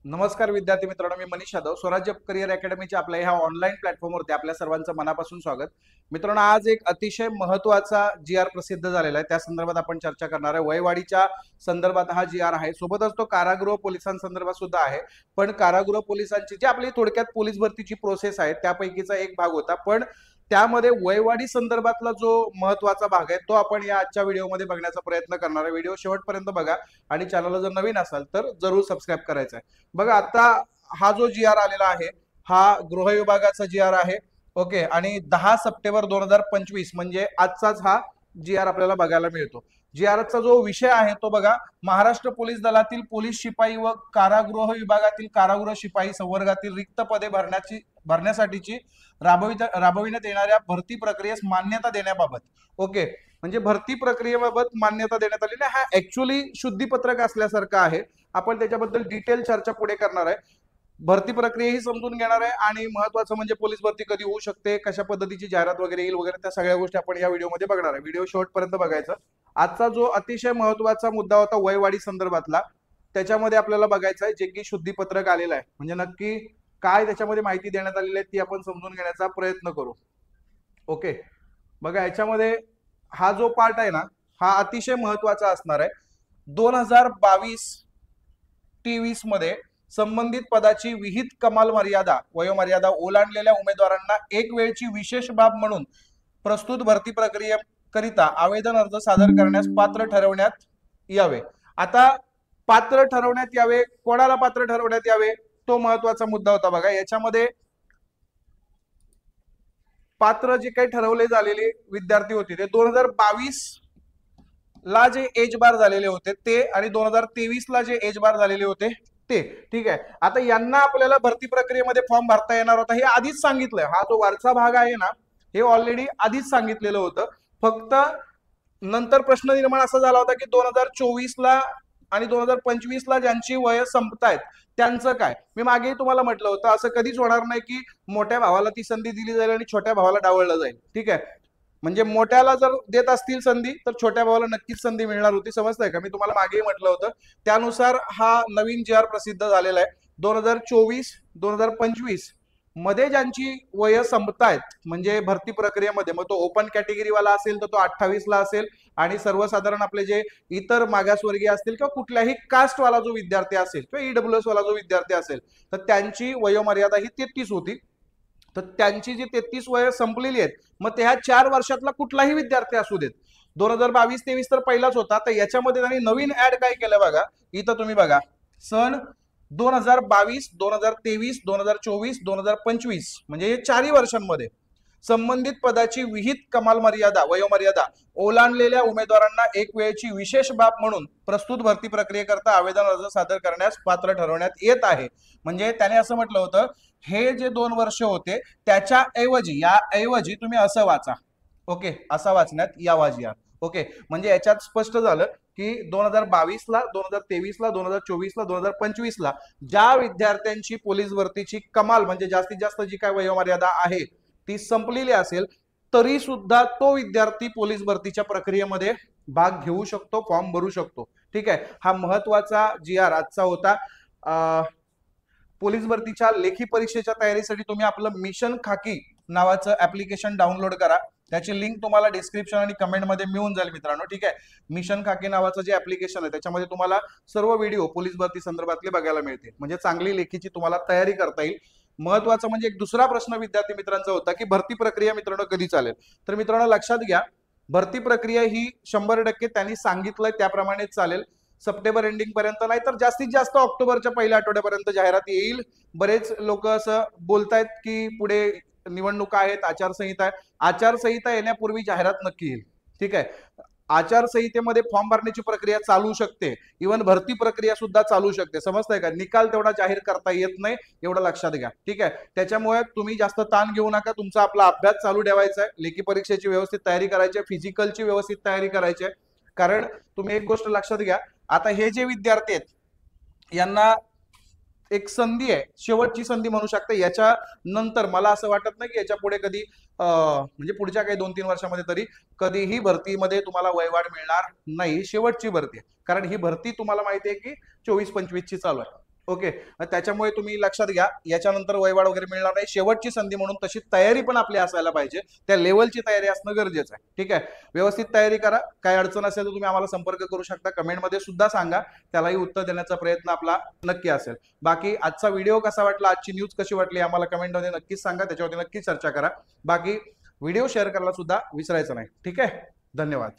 नमस्कार विद्यार्थी मित्रांनो, मी मनीष यादव स्वराज्य करिअर अकॅडमीच्या आपल्या ह्या ऑनलाईन प्लॅटफॉर्मवरती आपल्या सर्वांचं मनापासून स्वागत. मित्रांनो, आज एक अतिशय महत्त्वाचा जी आर प्रसिद्ध झालेला आहे, त्या संदर्भात आपण चर्चा करणार आहे. वयवाढीच्या संदर्भात हा जी आर आहे. सोबतच तो कारागृह पोलिसांसंदर्भात सुद्धा आहे. पण कारागृह पोलिसांची जी आपली थोडक्यात पोलीस भरतीची प्रोसेस आहे त्यापैकीचा एक भाग होता. पण त्यामध्ये वयवाढी संदर्भातला जो महत्त्वाचा भाग आहे तो आपण या आजच्या व्हिडिओमध्ये बघण्याचा प्रयत्न करणार आहे. व्हिडिओ शेवटपर्यंत बघा आणि चॅनलला जर नवीन असाल तर जरूर सबस्क्राईब करायचं आहे. बघा, आता हा जो जी आर आलेला आहे हा गृह विभागाचा जी आर आहे. ओके, आणि 10 सप्टेंबर 2025 म्हणजे आजचाच हा जी आर आपल्याला बघायला मिळतो. जी आरचा जो विषय आहे तो बघा, महाराष्ट्र पोलीस दलातील पोलीस शिपाई व कारागृह विभागातील कारागृह शिपाई संवर्गातील रिक्त पदे भरण्यासाठीची राबविण्यात येणाऱ्या भरती प्रक्रियेस मान्यता देण्याबाबत. ओके, म्हणजे भरती प्रक्रियेबाबत मान्यता देण्यात आलेली आहे. हा ऍक्च्युअली शुद्धीपत्रक असल्यासारखं आहे. आपण त्याच्याबद्दल डिटेल चर्चा पुढे करणार आहे. भरती प्रक्रिया ही समजून घेणार आहे आणि महत्वाचं म्हणजे पोलीस भरती कधी होऊ शकते, कशा पद्धतीची जाहिरात वगैरे येईल वगैरे, त्या सगळ्या गोष्टी आपण या व्हिडिओमध्ये बघणार आहे. व्हिडिओ शेवटपर्यंत बघायचा. आजचा जो अतिशय महत्वाचा मुद्दा होता वयवाढी संदर्भातला, त्याच्यामध्ये आपल्याला बघायचं आहे जे की शुद्धीपत्रक आलेलं आहे. म्हणजे नक्की काय त्याच्यामध्ये माहिती देण्यात आलेली आहे ती आपण समजून घेण्याचा प्रयत्न करू. ओके, बघा, याच्यामध्ये हा जो पार्ट आहे ना हा अतिशय महत्वाचा असणार आहे. 2022-23 मध्ये संबंधित पदाची विहित कमाल वयोमर्यादा ओलांडलेल्या उमेदवारांना एक वेळची विशेष बाब म्हणून प्रस्तुत भरती प्रक्रियेकरिता आवेदन अर्ज सादर करण्यास पात्र ठरवण्यात यावे. आता पात्र ठरवण्यात यावे, कोणाला पात्र ठरवण्यात यावे, तो महत्वाचा मुद्दा होता. बघा, याच्यामध्ये पात्र जे काही ठरवले झालेले विद्यार्थी होते ते 2022 ला जे एज बार झालेले होते ते आणि 2023 ला जे एज बार झालेले होते ते. ठीक आहे, आता यांना आपल्याला भरती प्रक्रियेमध्ये फॉर्म भरता येणार होता हे आधीच सांगितलंय. हा जो वरचा भाग आहे ना हे ऑलरेडी आधीच सांगितलेलं होतं. फक्त नंतर प्रश्न निर्माण असा झाला होता की 2024 ला आणि 2025 ला ज्यांची वय संपतायत त्यांचं काय. मी मागेही तुम्हाला म्हटलं होतं असं कधीच होणार नाही की मोठ्या भावाला ती संधी दिली जाईल आणि छोट्या भावाला डावळलं जाईल. ठीक आहे, म्हणजे मोठ्याला जर देत असतील संधी तर छोट्या भावाला नक्कीच संधी मिळणार होती. समजतंय का? मी तुम्हाला मागेही म्हटलं होतं. त्यानुसार हा नवीन जी आर प्रसिद्ध झालेला आहे. 2024-2025 मध्ये ज्यांची वय संपतायत म्हणजे भरती प्रक्रियेमध्ये, मग तो ओपन कॅटेगरीवाला असेल तर तो 28 ला असेल आणि सर्वसाधारण आपले जे इतर मागासवर्गीय असतील किंवा कुठल्याही कास्टवाला जो विद्यार्थी असेल किंवा ईडब्ल्यूएस वाला जो विद्यार्थी असेल तर त्यांची वयोमर्यादा ही 33 होती. तर त्यांची जी 33 वय संपलेली आहेत मग त्या 4 वर्षातला कुठलाही विद्यार्थी असू देत. 2022-23 तर पहिलाच होता. तर याच्यामध्ये त्यांनी नवीन ऍड काय केलं बघा, इथं तुम्ही बघा, सन 2022, 2023, 2024, 2025 म्हणजे हे 4 वर्षांमध्ये संबंधित पदाची विहित कमाल वयोमर्यादा ओलांडलेल्या उमेदवारांना एक वेळची विशेष बाब म्हणून प्रस्तुत भरती प्रक्रियेकरता आवेदन अर्ज सादर करण्यास पात्र ठरवण्यात येत आहे. म्हणजे त्याने असं म्हटलं होतं हे जे 2 वर्ष होते त्याच्या ऐवजी तुम्ही असं वाचा. ओके, असा वाचण्यात यावा जी आर. ओके, म्हणजे याच्यात स्पष्ट झालं की 2022 ला, 2023 ला, 2024 ला, 2025 ला ज्या विद्यार्थ्यांची पोलीस भरतीची कमाल म्हणजे जास्तीत जास्त जी काय वयोमर्यादा आहे ती संपलेली असेल तरी सुद्धा तो विद्यार्थी पोलीस भरतीच्या प्रक्रियेमध्ये भाग घेऊ शकतो, फॉर्म भरू शकतो. ठीक आहे, हा महत्वाचा जी आर आजचा होता. पोलीस भरतीच्या लेखी परीक्षेच्या तयारीसाठी तुम्ही आपलं मिशन खाकी नावाचं ऍप्लिकेशन डाउनलोड करा. त्याची लिंक तुम्हाला डिस्क्रिप्शन आणि कमेंटमध्ये मिळून जाईल मित्रांनो. ठीक आहे, मिशन खाकी नावाचं जे ऍप्लिकेशन आहे त्याच्यामध्ये तुम्हाला सर्व व्हिडिओ पोलीस भरती संदर्भातले बघायला मिळतील. म्हणजे चांगली लेखीची तुम्हाला तयारी करता येईल. महत्वाचं म्हणजे एक दुसरा प्रश्न विद्यार्थी मित्रांचा होता की भरती प्रक्रिया मित्रांनो कधी चालेल. तर मित्रांनो लक्षात घ्या, भरती प्रक्रिया ही 100% त्यांनी सांगितलंय त्याप्रमाणेच चालेल. सप्टेंबर एंडिंग पर्यंत नाही तर जास्तीत जास्त ऑक्टोबरच्या पहिल्या आठवड्यापर्यंत जाहिरात येईल. बरेच लोक असं बोलतायत की पुढे निवडणुका आहेत, आचारसंहिता आहे. आचारसंहिता येण्यापूर्वी जाहिरात नक्की येईल. ठीक आहे, आचारसंहितेमध्ये फॉर्म भरण्याची प्रक्रिया चालू शकते, इव्हन भरती प्रक्रिया सुद्धा चालू शकते. समजतंय का? निकाल तेवढा जाहीर करता येत नाही, एवढं लक्षात घ्या. ठीक आहे, त्याच्यामुळे तुम्ही जास्त ताण घेऊ नका. तुमचा आपला अभ्यास चालू ठेवायचा आहे, लेखी परीक्षेची व्यवस्थित तयारी करायची आहे, फिजिकलची व्यवस्थित तयारी करायची आहे. कारण तुम्ही एक गोष्ट लक्षात घ्या, आता हे जे विद्यार्थी आहेत यांना एक संधी आहे, शेवटची संधी म्हणू शकते. याच्या नंतर मला असं वाटत नाही की याच्या पुढे कधी म्हणजे पुढच्या काही 2-3 वर्षामध्ये तरी कधीही भरतीमध्ये तुम्हाला वयवाढ मिळणार नाही. शेवटची भरती आहे, कारण ही भरती तुम्हाला माहिती आहे की 24-25 ची चालू आहे. ओके. त्याच्यामुळे तुम्ही लक्षात घ्या, याच्यानंतर वयवाढ वगैरे मिळणार नाही. शेवटची संधी म्हणून तशी तयारी पण आपली असायला पाहिजे. त्या लेवलची तयारी असणं गरजेचं आहे. ठीक आहे. व्यवस्थित तयारी करा. काय अडचण असेल तर तुम्ही आम्हाला संपर्क करू शकता. कमेंटमध्ये सुद्धा सांगा. त्यालाही उत्तर देण्याचा प्रयत्न आपला नक्की असेल. बाकी आजचा व्हिडिओ कसा वाटला, आजची न्यूज कशी वाटली आम्हाला कमेंटमध्ये नक्कीच सांगा. त्याच्यावरती नक्कीच चर्चा करा. बाकी व्हिडिओ शेअर करायला सुद्धा विसरायचं नाही. ठीक आहे. धन्यवाद.